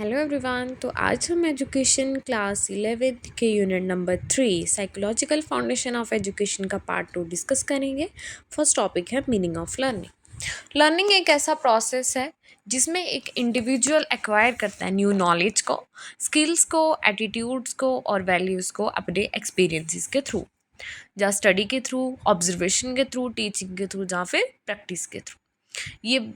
Hello everyone. तो आज हम एजुकेशन क्लास 11th के unit number 3 psychological foundation of education का पार्ट 2 डिस्कस करेंगे। फर्स्ट टॉपिक है मीनिंग ऑफ लर्निंग। लर्निंग एक ऐसा प्रोसेस है जिसमें एक इंडिविजुअल एक्वायर करता है न्यू नॉलेज को, स्किल्स को, एटीट्यूड्स को और वैल्यूज़ को अपने एक्सपीरियंसेस के थ्रू, या स्टडी के थ्रू, ऑब्जर्वेशन के थ्रू, टीचिंग के थ्रू, या फिर प्रैक्टिस के थ्रू। ये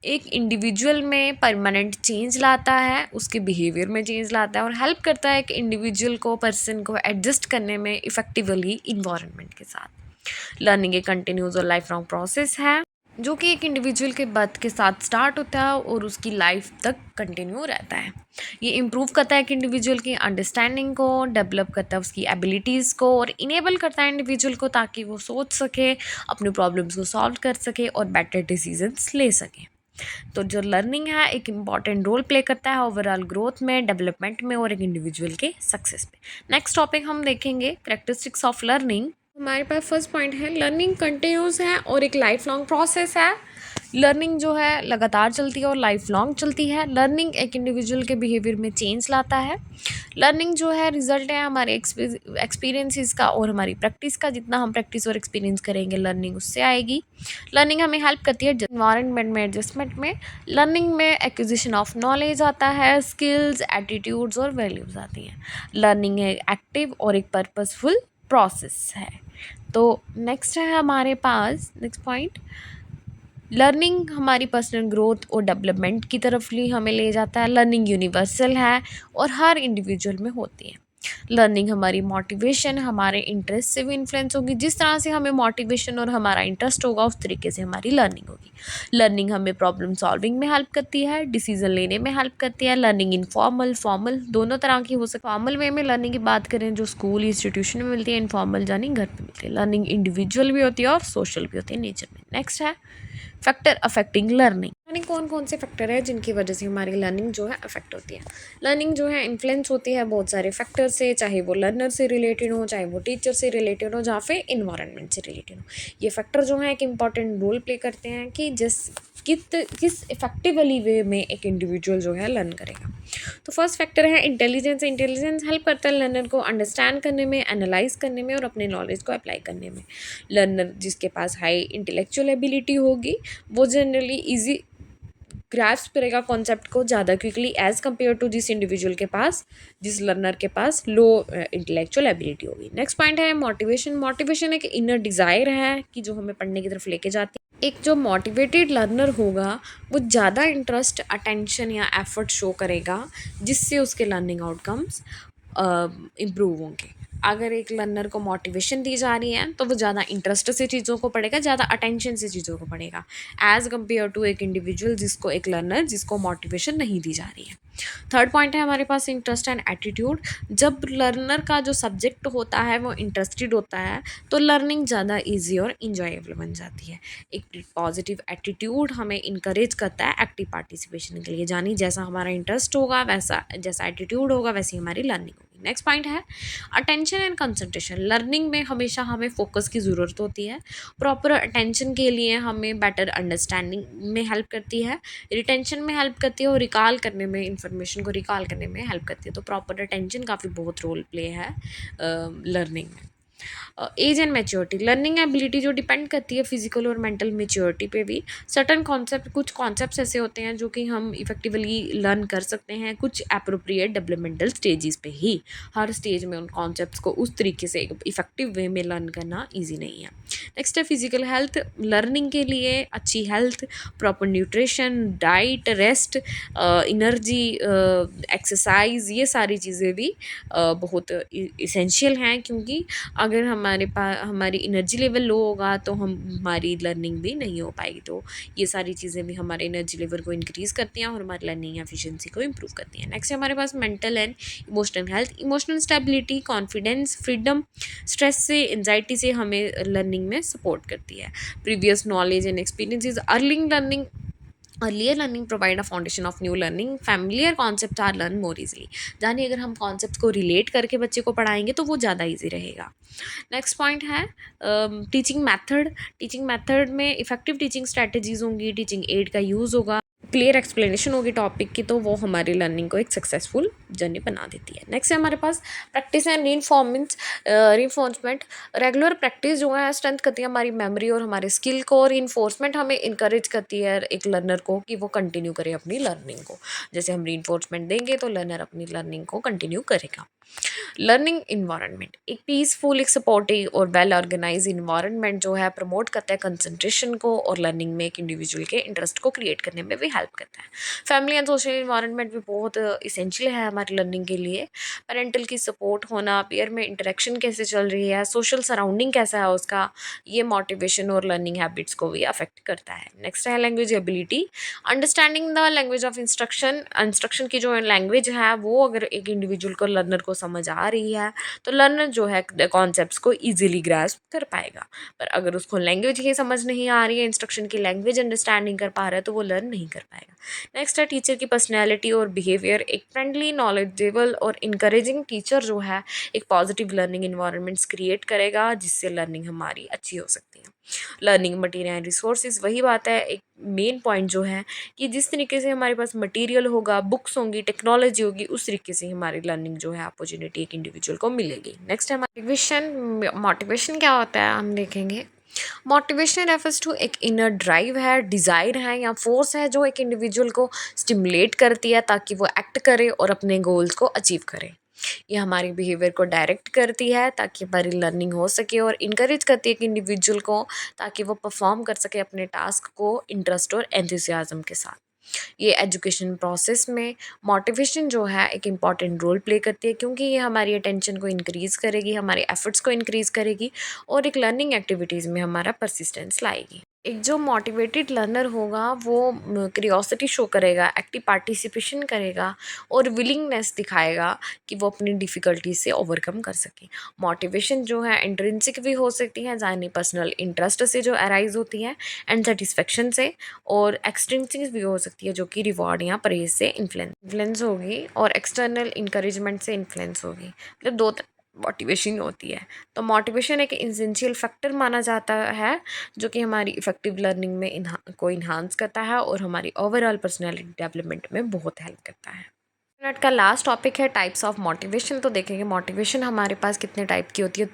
एक इंडिविजुअल में परमानेंट चेंज लाता है, उसके बिहेवियर में चेंज लाता है और हेल्प करता है कि इंडिविजुअल को, पर्सन को एडजस्ट करने में इफ़ेक्टिवली इन्वायरमेंट के साथ। लर्निंग एक कंटिन्यूस और लाइफ लॉन्ग प्रोसेस है जो कि एक इंडिविजुअल के बर्थ के साथ स्टार्ट होता है और उसकी लाइफ तक कंटिन्यू रहता है। ये इम्प्रूव करता है कि इंडिविजुअल की अंडरस्टैंडिंग को, डेवलप करता है उसकी एबिलिटीज़ को और इनेबल करता है इंडिविजुअल को ताकि वो सोच सके, अपने प्रॉब्लम्स को सॉल्व कर सके और बेटर डिसीजंस ले सके। तो जो लर्निंग है एक इम्पॉर्टेंट रोल प्ले करता है ओवरऑल ग्रोथ में, डेवलपमेंट में और एक इंडिविजुअल के सक्सेस में। नेक्स्ट टॉपिक हम देखेंगे कैरेक्टरिस्टिक्स ऑफ लर्निंग। हमारे पास फर्स्ट पॉइंट है लर्निंग कंटिन्यूस है और एक लाइफ लॉन्ग प्रोसेस है। लर्निंग जो है लगातार चलती है और लाइफ लॉन्ग चलती है। लर्निंग एक इंडिविजुअल के बिहेवियर में चेंज लाता है। लर्निंग जो है रिजल्ट है हमारे एक्सपीरियंसेस का और हमारी प्रैक्टिस का। जितना हम प्रैक्टिस और एक्सपीरियंस करेंगे लर्निंग उससे आएगी। लर्निंग हमें हेल्प करती है इन्वायरमेंट में एडजस्टमेंट में। लर्निंग में एक्विजिशन ऑफ नॉलेज आता है, स्किल्स, एटीट्यूड्स और वैल्यूज़ आती हैं। लर्निंग एक एक्टिव और एक पर्पसफुल प्रोसेस है। तो नेक्स्ट है हमारे पास नेक्स्ट पॉइंट, लर्निंग हमारी पर्सनल ग्रोथ और डेवलपमेंट की तरफ ही हमें ले जाता है। लर्निंग यूनिवर्सल है और हर इंडिविजुअल में होती है। लर्निंग हमारी मोटिवेशन, हमारे इंटरेस्ट से भी इन्फ्लुएंस होगी। जिस तरह से हमें मोटिवेशन और हमारा इंटरेस्ट होगा उस तरीके से हमारी लर्निंग होगी। लर्निंग हमें प्रॉब्लम सॉल्विंग में हेल्प करती है, डिसीजन लेने में हेल्प करती है। लर्निंग इनफॉर्मल, फॉर्मल दोनों तरह की हो सकती है। फॉर्मल वे में लर्निंग की बात करें जो स्कूल, इंस्टीट्यूशन में मिलती है, इनफॉर्मल यानी घर पर मिलती है। लर्निंग इंडिविजुअल भी होती है और सोशल भी होती है नेचर में। नेक्स्ट है फैक्टर अफेक्टिंग लर्निंग। यानी कौन कौन से फैक्टर है जिनकी वजह से हमारी लर्निंग जो है अफेक्ट होती है। लर्निंग जो है इन्फ्लुएंस होती है बहुत सारे फैक्टर से, चाहे वो लर्नर से रिलेटेड हो, चाहे वो टीचर से रिलेटेड हो, या फिर इन्वायरमेंट से रिलेटेड हो। ये फैक्टर जो है एक इंपॉर्टेंट रोल प्ले करते हैं कि किस इफेक्टिवली वे में एक इंडिविजुअल जो है लर्न करेगा। तो फर्स्ट फैक्टर है इंटेलिजेंस। इंटेलिजेंस हेल्प करता है लर्नर को अंडरस्टैंड करने में, एनालाइज करने में और अपने नॉलेज को अप्लाई करने में। लर्नर जिसके पास हाई इंटेलेक्चुअल एबिलिटी होगी वो जनरली ईजी ग्रास्प करेगा कॉन्सेप्ट को ज़्यादा क्विकली एज़ कम्पेयर टू जिस लर्नर के पास लो इंटेलेक्चुअल एबिलिटी होगी। नेक्स्ट पॉइंट है मोटिवेशन। मोटिवेशन एक इनर डिज़ायर है कि जो हमें पढ़ने की तरफ लेके जाती है। एक जो मोटिवेटेड लर्नर होगा वो ज़्यादा इंटरेस्ट, अटेंशन या एफर्ट शो करेगा जिससे उसके लर्निंग आउटकम्स इम्प्रूव होंगे। अगर एक लर्नर को मोटिवेशन दी जा रही है तो वो ज़्यादा इंटरेस्ट से चीज़ों को पढ़ेगा, ज़्यादा अटेंशन से चीज़ों को पढ़ेगा एज़ कम्पेयर टू एक इंडिविजुअल एक लर्नर जिसको मोटिवेशन नहीं दी जा रही है। थर्ड पॉइंट है हमारे पास इंटरेस्ट एंड एटीट्यूड। जब लर्नर का जो सब्जेक्ट होता है वो इंटरेस्टेड होता है तो लर्निंग ज़्यादा ईजी और इंजॉयबल बन जाती है। एक पॉजिटिव एटीट्यूड हमें इंकरेज करता है एक्टिव पार्टिसिपेशन के लिए। जानी जैसा हमारा इंटरेस्ट होगा, जैसा एटीट्यूड होगा, वैसी हमारी लर्निंग होगी। नेक्स्ट पॉइंट है अटेंशन एंड कंसंट्रेशन। लर्निंग में हमेशा हमें फोकस की ज़रूरत होती है। प्रॉपर अटेंशन के लिए हमें बेटर अंडरस्टैंडिंग में हेल्प करती है, रिटेंशन में हेल्प करती है और रिकॉल करने में, इंफॉर्मेशन को रिकॉल करने में हेल्प करती है। तो प्रॉपर अटेंशन काफ़ी बहुत रोल प्ले है लर्निंग में। Age and maturity. Learning ability जो डिपेंड करती है फिजिकल और मेंटल मैच्योरिटी पे भी। कुछ कॉन्सेप्ट्स ऐसे होते हैं जो कि हम इफेक्टिवली लर्न कर सकते हैं कुछ अप्रोप्रिएट डेवलपमेंटल स्टेजेस पे ही। हर स्टेज में उन कॉन्सेप्ट्स को उस तरीके से इफेक्टिव वे में लर्न करना ईजी नहीं है। नेक्स्ट है फिजिकल हेल्थ। लर्निंग के लिए अच्छी health, proper nutrition, diet, rest, energy, exercise, ये सारी चीज़ें भी बहुत इसेंशियल हैं। क्योंकि अगर हमारी एनर्जी लेवल लो होगा तो हमारी लर्निंग भी नहीं हो पाएगी। तो ये सारी चीज़ें भी हमारे एनर्जी लेवल को इंक्रीज़ करती हैं और हमारी लर्निंग एफिशिएंसी को इम्प्रूव करती हैं। नेक्स्ट है हमारे पास mental and emotional health. Emotional stability, confidence, freedom, stress से, एंजाइटी से हमें लर्निंग में सपोर्ट करती है। Previous knowledge and experiences. Earlier learning provide a foundation of new learning. Familiar concepts are learned more easily. यानी अगर हम कॉन्सेप्ट को रिलेट करके बच्चे को पढ़ाएंगे तो वो ज़्यादा ईजी रहेगा। नेक्स्ट पॉइंट है टीचिंग मैथड। टीचिंग मैथड में इफेक्टिव टीचिंग स्ट्रैटेजीज होंगी, टीचिंग एड का यूज़ होगा, क्लियर एक्सप्लेनेशन होगी टॉपिक की, तो वो हमारी लर्निंग को एक सक्सेसफुल जर्नी बना देती है। नेक्स्ट है हमारे पास practice and reinforcement. Regular practice जो है स्ट्रेंथ करती है हमारी मेमोरी और हमारे स्किल को, और इन्फोर्समेंट हमें इंकरेज करती है एक लर्नर को कि वो कंटिन्यू करे अपनी लर्निंग को। जैसे हम रीइंफोर्समेंट देंगे तो लर्नर अपनी लर्निंग को कंटिन्यू करेगा। लर्निंग इन्वायरमेंट, एक पीसफुल, एक सपोर्टिव और वेल ऑर्गेनाइज इन्वायरमेंट जो है प्रमोट करता है कंसंट्रेशन को, और लर्निंग में एक इंडिविजुअल के इंटरेस्ट को क्रिएट करने में भी हेल्प करता है। फैमिली एंड सोशल इन्वायरमेंट भी बहुत इसेंशियल है हमारी लर्निंग के लिए। पेरेंटल की सपोर्ट होना, पेयर में इंटरेक्शन कैसे चल रही है, सोशल सराउंडिंग कैसा है उसका, ये मोटिवेशन और लर्निंग हैबिट्स को भी अफेक्ट करता है। नेक्स्ट है language ability, understanding the language of instruction की जो लैंग्वेज है वो अगर एक इंडिविजुअल को, लर्नर को समझ आ रही है तो लर्नर जो है कॉन्सेप्ट्स को इजीली ग्रास्प कर पाएगा। पर अगर उसको लैंग्वेज ही समझ नहीं आ रही है, इंस्ट्रक्शन की लैंग्वेज अंडरस्टैंडिंग कर पा रहा है, तो वो लर्न नहीं कर पाएगा। नेक्स्ट है टीचर की पर्सनैलिटी और बिहेवियर, एक फ्रेंडली, नॉलेजेबल और इंकरेजिंग टीचर जो है एक पॉजिटिव लर्निंग इन्वायरमेंट्स क्रिएट करेगा, जिससे लर्निंग हमारी अच्छी हो सकती है। लर्निंग मटेरियल एंड रिसोर्सेज, वही बात है, एक मेन पॉइंट जो है कि जिस तरीके से हमारे पास मटेरियल होगा, बुक्स होंगी, टेक्नोलॉजी होगी, उस तरीके से हमारी लर्निंग जो है अपॉर्चुनिटी एक इंडिविजुअल को मिलेगी। नेक्स्ट है मोटिवेशन। मोटिवेशन क्या होता है हम देखेंगे। मोटिवेशन रेफर्स टू एक इनर ड्राइव है, डिज़ायर है या फोर्स है जो एक इंडिविजुअल को स्टिमुलेट करती है ताकि वो एक्ट करे और अपने गोल्स को अचीव करे। ये हमारी बिहेवियर को डायरेक्ट करती है ताकि हमारी लर्निंग हो सके, और इनकरेज करती है एक इंडिविजुअल को ताकि वो परफॉर्म कर सके अपने टास्क को इंटरेस्ट और एंथुसियाज्म के साथ। ये एजुकेशन प्रोसेस में मोटिवेशन जो है एक इम्पॉर्टेंट रोल प्ले करती है, क्योंकि ये हमारी अटेंशन को इंक्रीज़ करेगी, हमारे एफर्ट्स को इंक्रीज़ करेगी और एक लर्निंग एक्टिविटीज़ में हमारा परसिस्टेंस लाएगी। एक जो मोटिवेटेड लर्नर होगा वो क्यूरियोसिटी शो करेगा, एक्टिव पार्टिसिपेशन करेगा और विलिंगनेस दिखाएगा कि वो अपनी डिफ़िकल्टी से ओवरकम कर सके। मोटिवेशन जो है इंट्रिंसिक भी हो सकती है, यानी पर्सनल इंटरेस्ट से जो अराइज होती है, एंड सेटिस्फेक्शन से, और एक्सट्रिंसिक भी हो सकती है जो कि रिवॉर्ड या प्रेज से इन्फ्लुएंस होगी, और एक्सटर्नल इंकरेजमेंट से इन्फ्लुएंस होगी। मतलब दो मोटिवेशन होती है। तो मोटिवेशन एक इसेंशियल फैक्टर माना जाता है जो कि हमारी इफेक्टिव लर्निंग में को इन्हांस करता है और हमारी ओवरऑल पर्सनैलिटी डेवलपमेंट में बहुत हेल्प करता है। मिनट का लास्ट टॉपिक है टाइप्स ऑफ मोटिवेशन। तो देखेंगे मोटिवेशन हमारे पास कितने टाइप की होती है।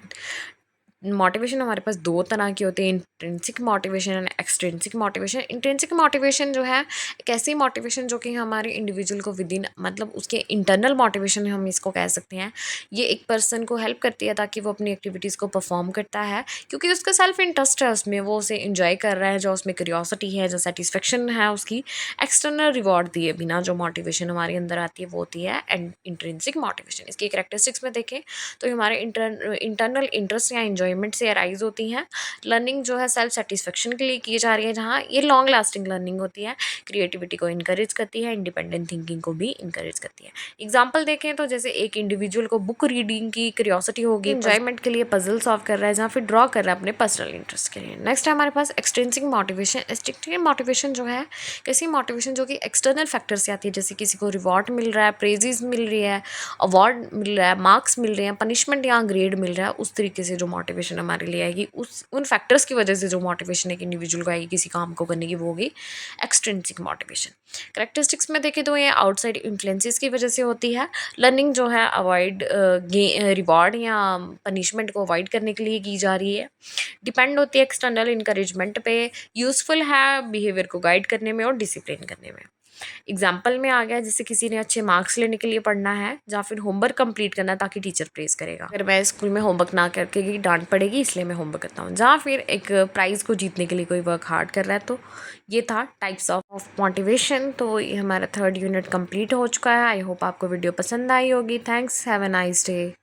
मोटिवेशन हमारे पास दो तरह की होती है, intrinsic motivation and extrinsic motivation. Intrinsic motivation जो है एक ऐसी मोटिवेशन जो कि हमारे इंडिविजुअल को विद इन, मतलब उसके इंटरनल मोटिवेशन हम इसको कह सकते हैं। ये एक पर्सन को हेल्प करती है ताकि वो अपनी एक्टिविटीज़ को परफॉर्म करता है, क्योंकि उसका सेल्फ इंटरेस्ट है उसमें, वो उसे इंजॉय कर रहा है, जो उसमें क्यूरियोसिटी है, जो सेटिस्फेक्शन है उसकी। एक्सटर्नल रिवॉर्ड दिए बिना जो मोटिवेशन हमारे अंदर आती है वो होती है इंट्रिंसिक मोटिवेशन। इसकी कैरेक्टरिस्टिक्स में देखें तो हमारे इंटरनल इंटरेस्ट या इंजॉयमेंट से अराइज होती हैं। लर्निंग जो है सेल्फ सेटिस्फेक्शन के लिए की जा रही है, जहाँ ये लॉन्ग लास्टिंग लर्निंग होती है, क्रिएटिविटी को इनकरेज करती है, इंडिपेंडेंट थिंकिंग को भी इनकरेज करती है। एग्जाम्पल देखें तो जैसे एक इंडिविजुअल को बुक रीडिंग की क्यूरियोसिटी होगी, इंजॉयमेंट के लिए पजल सॉल्व कर रहा है, जहाँ फिर ड्रॉ कर रहा है अपने पर्सनल इंटरेस्ट के लिए। नेक्स्ट है हमारे पास एक्सट्रिंसिक मोटिवेशन। एक्सट्रिंसिक मोटिवेशन जो है कैसी मोटिवेशन जो कि एक्सटर्नल फैक्टर से आती है, जैसे किसी को रिवॉर्ड मिल रहा है, प्रेजेस मिल रही है, अवार्ड मिल रहा है, मार्क्स मिल रहे हैं, पनिशमेंट या ग्रेड मिल रहा है, उस तरीके से जो मोटिवेशन हमारे लिए आएगी, उन फैक्टर्स की वजह से जो मोटिवेशन एक इंडिविजुअल को आएगी किसी काम को करने की, वो होगी एक्सट्रिंसिक मोटिवेशन। करेक्टरिस्टिक्स में देखें तो ये आउटसाइड इन्फ्लुएंसेस की वजह से होती है। लर्निंग जो है अवॉइड रिवॉर्ड या पनिशमेंट को अवॉइड करने के लिए की जा रही है। डिपेंड होती है एक्सटर्नल इंकरेजमेंट पे, यूज़फुल है बिहेवियर को गाइड करने में और डिसिप्लिन करने में। एग्जाम्पल में आ गया जैसे किसी ने अच्छे मार्क्स लेने के लिए पढ़ना है, या फिर होमवर्क कंप्लीट करना ताकि टीचर प्रेज करेगा। अगर मैं स्कूल में होमवर्क ना करके गई डांट पड़ेगी, इसलिए मैं होमवर्क करता हूँ। या फिर एक प्राइज़ को जीतने के लिए कोई वर्क हार्ड कर रहा है। तो ये था टाइप्स ऑफ मोटिवेशन। तो ये हमारा 3rd यूनिट कंप्लीट हो चुका है। आई होप आपको वीडियो पसंद आई होगी। Thanks, have a nice day.